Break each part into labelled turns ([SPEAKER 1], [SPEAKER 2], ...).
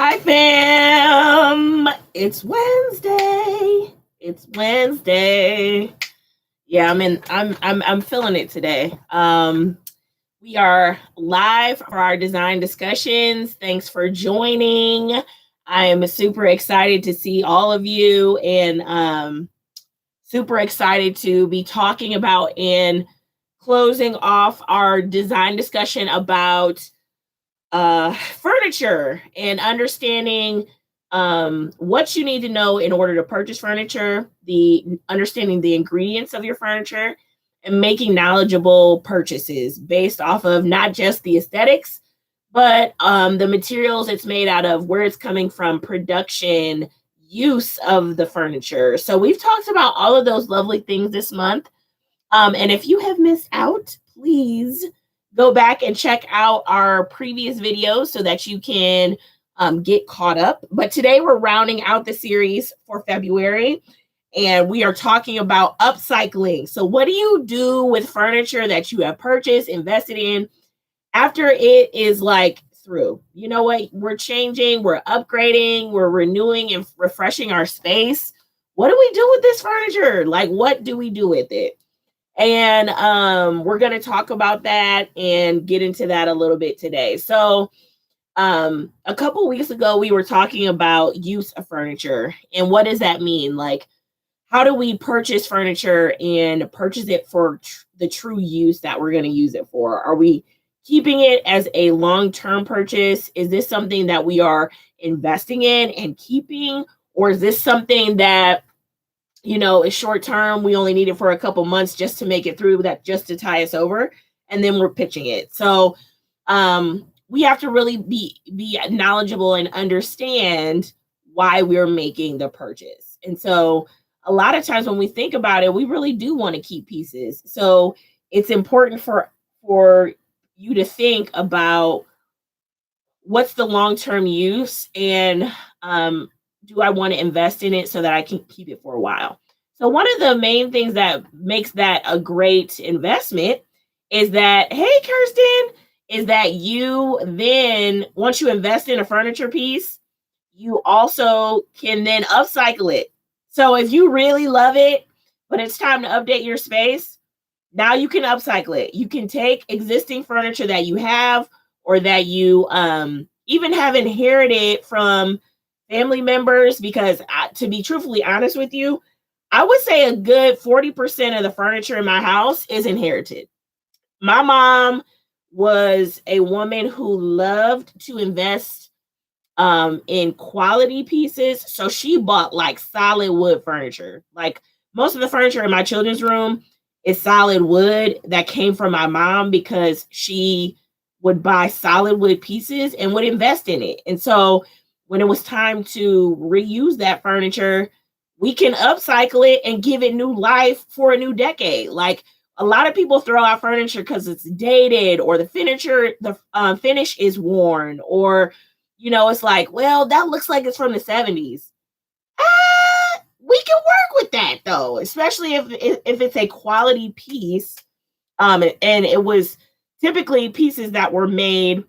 [SPEAKER 1] Hi fam. It's Wednesday. It's Wednesday. Yeah, I'm feeling it today. We are live for our design discussions. Thanks for joining. I am super excited to see all of you and super excited to be talking about and closing off our design discussion about furniture and understanding what you need to know in order to purchase furniture, the understanding the ingredients of your furniture, and making knowledgeable purchases based off of not just the aesthetics, but the materials it's made out of, where it's coming from, production, use of the furniture. So we've talked about all of those lovely things this month. And if you have missed out, please go back and check out our previous videos so that you can get caught up. But today we're rounding out the series for February and we are talking about upcycling. So, what do you do with furniture that you have purchased, invested in after it is like through? You know what? We're changing, we're upgrading, we're renewing and refreshing our space. What do we do with this furniture? Like, what do we do with it? And we're going to talk about that and get into that a little bit today. So, a couple weeks ago, we were talking about use of furniture and what does that mean? Like, how do we purchase furniture and purchase it for the true use that we're going to use it for? Are we keeping it as a long-term purchase? Is this something that we are investing in and keeping? Or is this something that is short term? We only need it for a couple months just to make it through that, just to tie us over, and then we're pitching it. So we have to really be knowledgeable and understand why we're making the purchase. And so a lot of times when we think about it, we really do want to keep pieces. So it's important for you to think about what's the long-term use, and do I want to invest in it so that I can keep it for a while? So one of the main things that makes that a great investment is that, hey, Kirsten, is that you then, once you invest in a furniture piece, you also can then upcycle it. So if you really love it, but it's time to update your space, now you can upcycle it. You can take existing furniture that you have, or that you even have inherited from family members, because to be truthfully honest with you, I would say a good 40% of the furniture in my house is inherited. My mom was a woman who loved to invest in quality pieces. So she bought like solid wood furniture. Like most of the furniture in my children's room is solid wood that came from my mom, because she would buy solid wood pieces and would invest in it. And so when it was time to reuse that furniture, we can upcycle it and give it new life for a new decade. Like a lot of people throw out furniture because it's dated, or the finish is worn, or it's like, well, that looks like it's from the 70s. We can work with that though, especially if it's a quality piece. And it was typically pieces that were made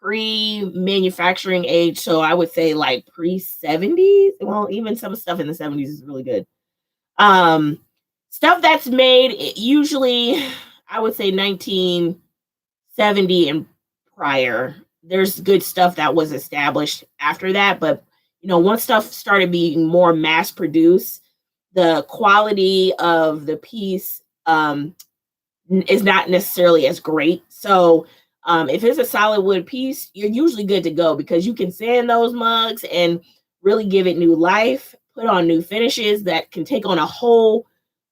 [SPEAKER 1] pre-manufacturing age. So I would say like pre-70s. Well, even some stuff in the 70s is really good. Stuff that's made usually, I would say 1970 and prior. There's good stuff that was established after that, but once stuff started being more mass produced, the quality of the piece is not necessarily as great. So if it's a solid wood piece, you're usually good to go, because you can sand those mugs and really give it new life, put on new finishes that can take on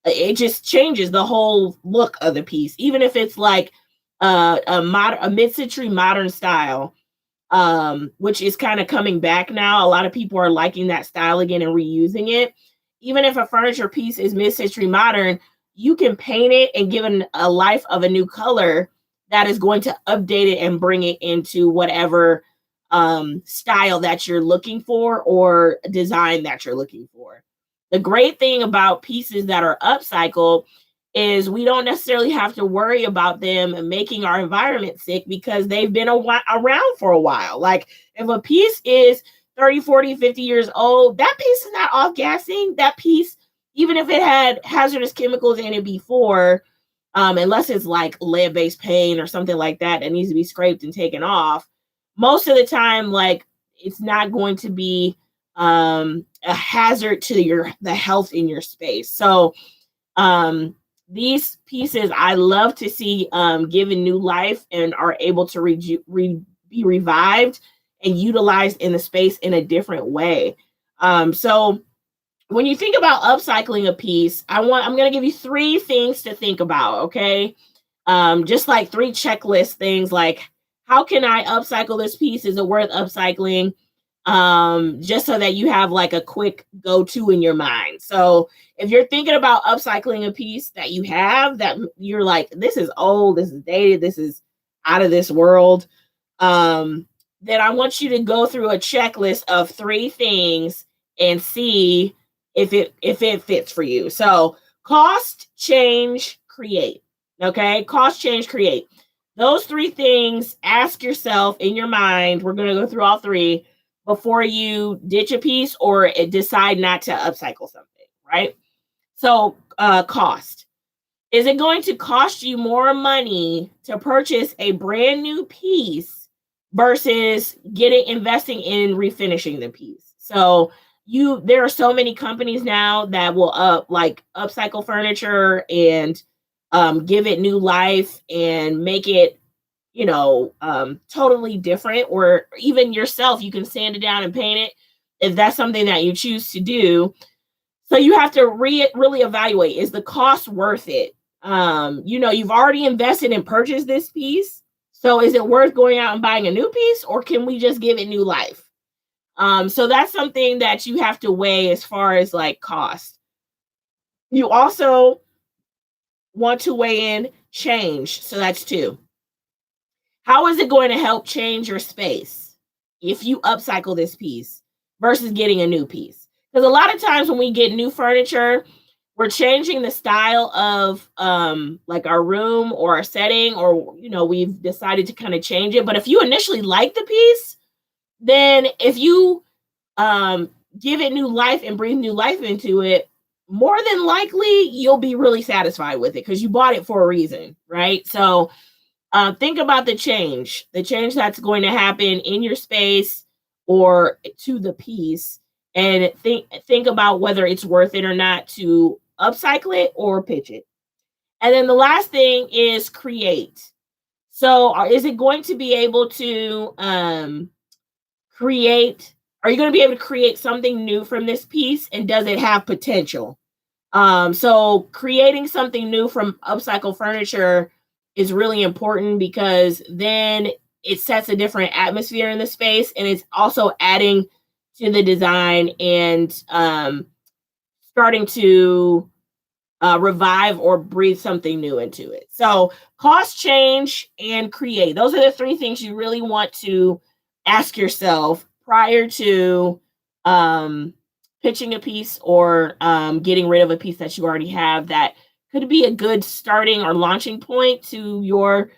[SPEAKER 1] it just changes the whole look of the piece. Even if it's like a mid-century modern style, which is kind of coming back now. A lot of people are liking that style again and reusing it. Even if a furniture piece is mid-century modern, you can paint it and give it a life of a new color that is going to update it and bring it into whatever style that you're looking for, or design that you're looking for. The great thing about pieces that are upcycled is we don't necessarily have to worry about them making our environment sick because they've been around for a while. Like if a piece is 30, 40, 50 years old, that piece is not off gassing. That piece, even if it had hazardous chemicals in it before, unless it's like lead-based paint or something like that that needs to be scraped and taken off, most of the time, like it's not going to be a hazard to the health in your space. So these pieces I love to see given new life and are able to be revived and utilized in the space in a different way. So when you think about upcycling a piece, I'm going to give you 3 things to think about, okay? Just like 3 checklist things, like how can I upcycle this piece? Is it worth upcycling? Just so that you have like a quick go-to in your mind. So if you're thinking about upcycling a piece that you have that you're like, this is old, this is dated, this is out of this world, then I want you to go through a checklist of 3 things and see if it fits for you. So cost, change, create. Okay, cost, change, create. Those 3 things, ask yourself in your mind. We're going to go through all 3 before you ditch a piece or decide not to upcycle something, right? So cost. Is it going to cost you more money to purchase a brand new piece versus investing in refinishing the piece? So there are so many companies now that will upcycle furniture and give it new life and make it totally different, or even yourself, you can sand it down and paint it if that's something that you choose to do. So you have to really evaluate, is the cost worth it? You've already invested and purchased this piece. So is it worth going out and buying a new piece, or can we just give it new life? So that's something that you have to weigh as far as like cost. You also want to weigh in change. So that's 2. How is it going to help change your space if you upcycle this piece versus getting a new piece? Because a lot of times when we get new furniture, we're changing the style of like our room or our setting, or we've decided to kind of change it. But if you initially like the piece, then if you give it new life and breathe new life into it, more than likely you'll be really satisfied with it because you bought it for a reason, right? So think about the change that's going to happen in your space or to the piece, and think about whether it's worth it or not to upcycle it or pitch it. And then the last thing is create. So is it going to be able to create? Are you going to be able to create something new from this piece, and does it have potential? So creating something new from upcycle furniture is really important because then it sets a different atmosphere in the space, and it's also adding to the design and starting to revive or breathe something new into it. So cost, change, and create. Those are the 3 things you really want to ask yourself prior to pitching a piece or getting rid of a piece that you already have that could be a good starting or launching point to your,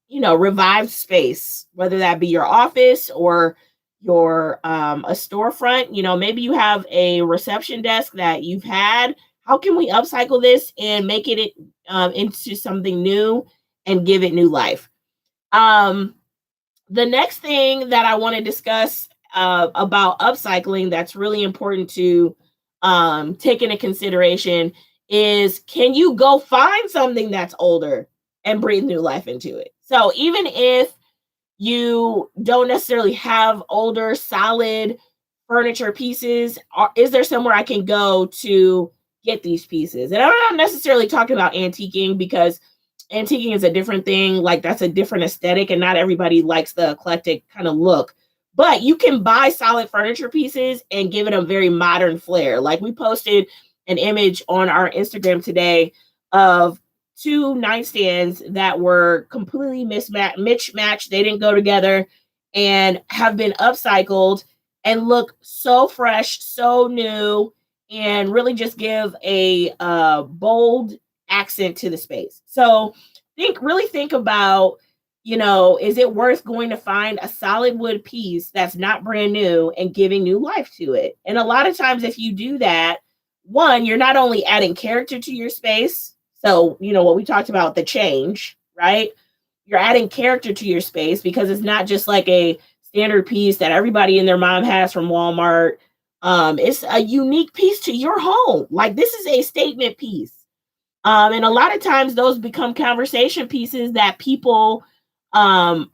[SPEAKER 1] revived space, whether that be your office or your a storefront. Maybe you have a reception desk that you've had. How can we upcycle this and make it into something new and give it new life? The next thing that I want to discuss about upcycling that's really important to take into consideration is, can you go find something that's older and breathe new life into it? So even if you don't necessarily have older solid furniture pieces, is there somewhere I can go to get these pieces? And I'm not necessarily talking about antiquing, because antiquing is a different thing. Like that's a different aesthetic, and not everybody likes the eclectic kind of look. But you can buy solid furniture pieces and give it a very modern flair. Like we posted an image on our Instagram today of 2 nightstands that were completely mismatched. They didn't go together and have been upcycled and look so fresh, so new, and really just give a bold accent to the space. So really think about, is it worth going to find a solid wood piece that's not brand new and giving new life to it? And a lot of times, if you do that, one, you're not only adding character to your space. So, what we talked about, the change, right? You're adding character to your space because it's not just like a standard piece that everybody and their mom has from Walmart. It's a unique piece to your home. Like, this is a statement piece. And a lot of times those become conversation pieces that people are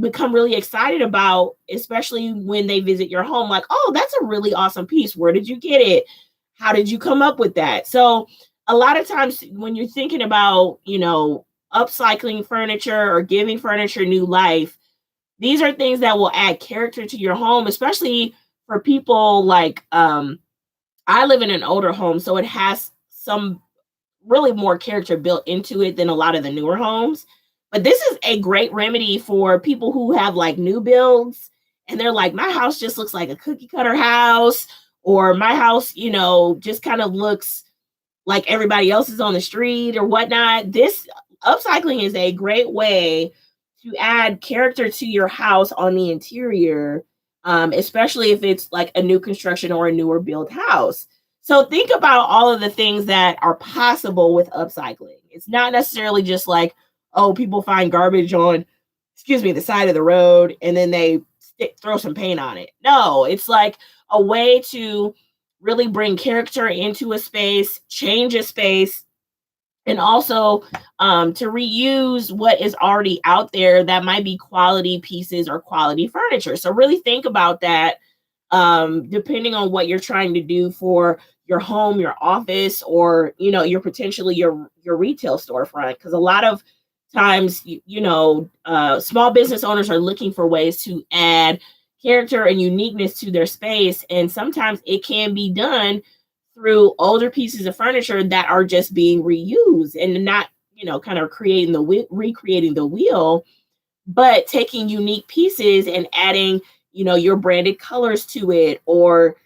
[SPEAKER 1] become really excited about, especially when they visit your home. Like, oh, that's a really awesome piece. Where did you get it? How did you come up with that? So a lot of times when you're thinking about, upcycling furniture or giving furniture new life, these are things that will add character to your home, especially for people like, I live in an older home, so it has some really more character built into it than a lot of the newer homes. But this is a great remedy for people who have like new builds and they're like, my house just looks like a cookie cutter house, or my house, just kind of looks like everybody else is on the street or whatnot. This upcycling is a great way to add character to your house on the interior, especially if it's like a new construction or a newer build house. So think about all of the things that are possible with upcycling. It's not necessarily just like, oh, people find garbage on, the side of the road and then they throw some paint on it. No, it's like a way to really bring character into a space, change a space, and also to reuse what is already out there that might be quality pieces or quality furniture. So really think about that, depending on what you're trying to do for your home, your office, or your potentially your retail storefront. Because a lot of times, small business owners are looking for ways to add character and uniqueness to their space, and sometimes it can be done through older pieces of furniture that are just being reused and not, kind of recreating the wheel, but taking unique pieces and adding, your branded colors to it, or,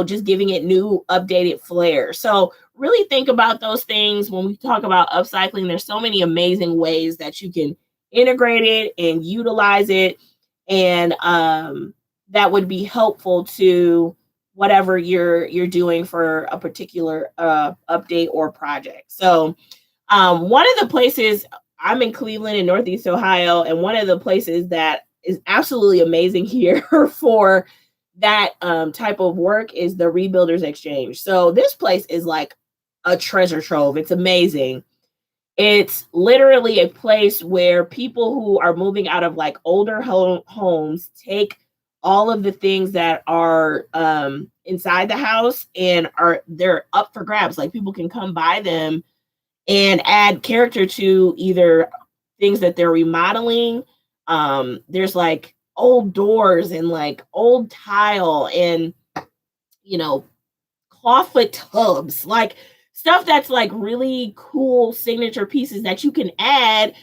[SPEAKER 1] just giving it new updated flair. So really think about those things when we talk about upcycling. There's so many amazing ways that you can integrate it and utilize it. And that would be helpful to whatever you're doing for a particular update or project. So one of the places, I'm in Cleveland in Northeast Ohio, and one of the places that is absolutely amazing here for that type of work is the Rebuilders Exchange. So this place is like a treasure trove. It's amazing. It's literally a place where people who are moving out of like older homes take all of the things that are inside the house and they're up for grabs. Like, people can come buy them and add character to either things that they're remodeling. There's like old doors and like old tile and, clawfoot tubs, like stuff that's like really cool signature pieces that you can add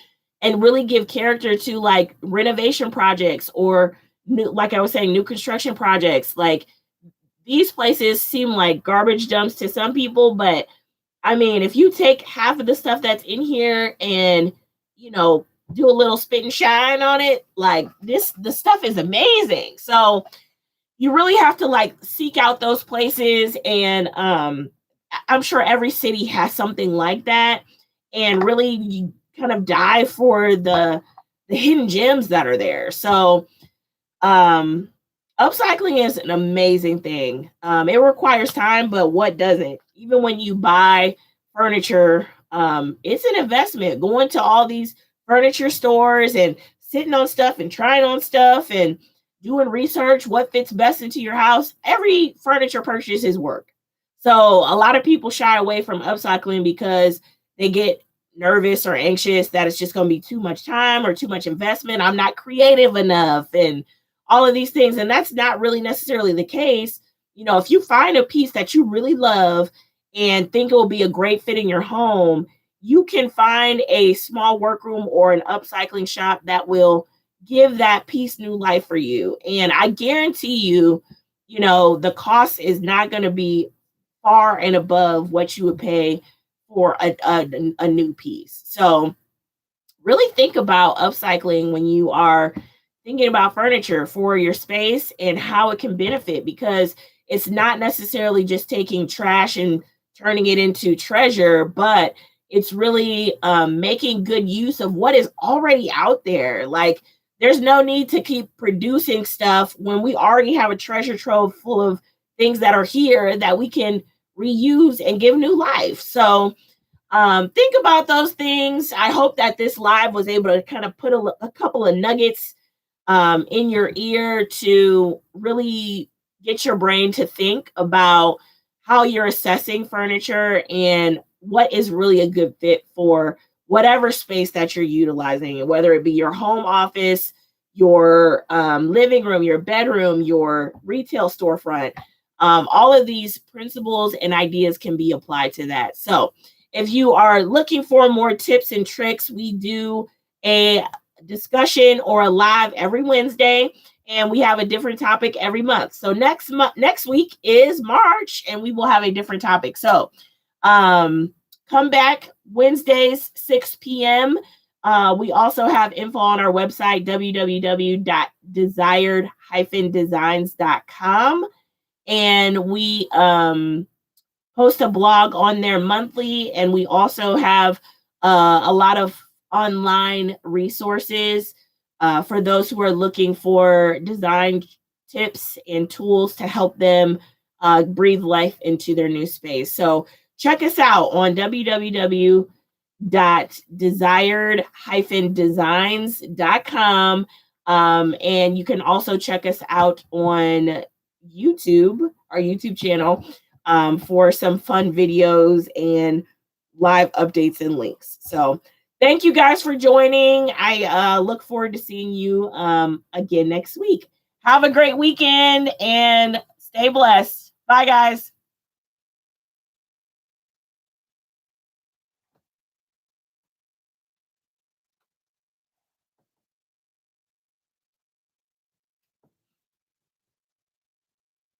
[SPEAKER 1] and really give character to like renovation projects or new, like I was saying, new construction projects. Like, these places seem like garbage dumps to some people, but I mean, if you take half of the stuff that's in here and, do a little spit and shine on it, like the stuff is amazing. So you really have to like seek out those places. And I'm sure every city has something like that. And really you kind of dive for the hidden gems that are there. So upcycling is an amazing thing. It requires time, but what doesn't? Even when you buy furniture, it's an investment. Going to all these furniture stores and sitting on stuff and trying on stuff and doing research, what fits best into your house. Every furniture purchase is work. So a lot of people shy away from upcycling because they get nervous or anxious that it's just going to be too much time or too much investment. I'm not creative enough and all of these things. And that's not really necessarily the case. If you find a piece that you really love and think it will be a great fit in your home, you can find a small workroom or an upcycling shop that will give that piece new life for you. And I guarantee you, the cost is not going to be far and above what you would pay for a new piece. So really think about upcycling when you are thinking about furniture for your space and how it can benefit, because it's not necessarily just taking trash and turning it into treasure, but it's really making good use of what is already out there. Like, there's no need to keep producing stuff when we already have a treasure trove full of things that are here that we can reuse and give new life. So think about those things. I hope that this live was able to kind of put a couple of nuggets in your ear to really get your brain to think about how you're assessing furniture and what is really a good fit for whatever space that you're utilizing, whether it be your home office, your living room, your bedroom, your retail storefront. All of these principles and ideas can be applied to that. So if you are looking for more tips and tricks, we do a discussion or a live every Wednesday, and we have a different topic every month. So next week is March, and we will have a different topic. So come back Wednesdays 6 p.m. We also have info on our website, www.desired-designs.com, and we post a blog on there monthly, and we also have a lot of online resources for those who are looking for design tips and tools to help them breathe life into their new space. So check us out on www.desired-designs.com, and you can also check us out on YouTube, our YouTube channel, for some fun videos and live updates and links. So thank you guys for joining. I look forward to seeing you again next week. Have a great weekend and stay blessed. Bye, guys.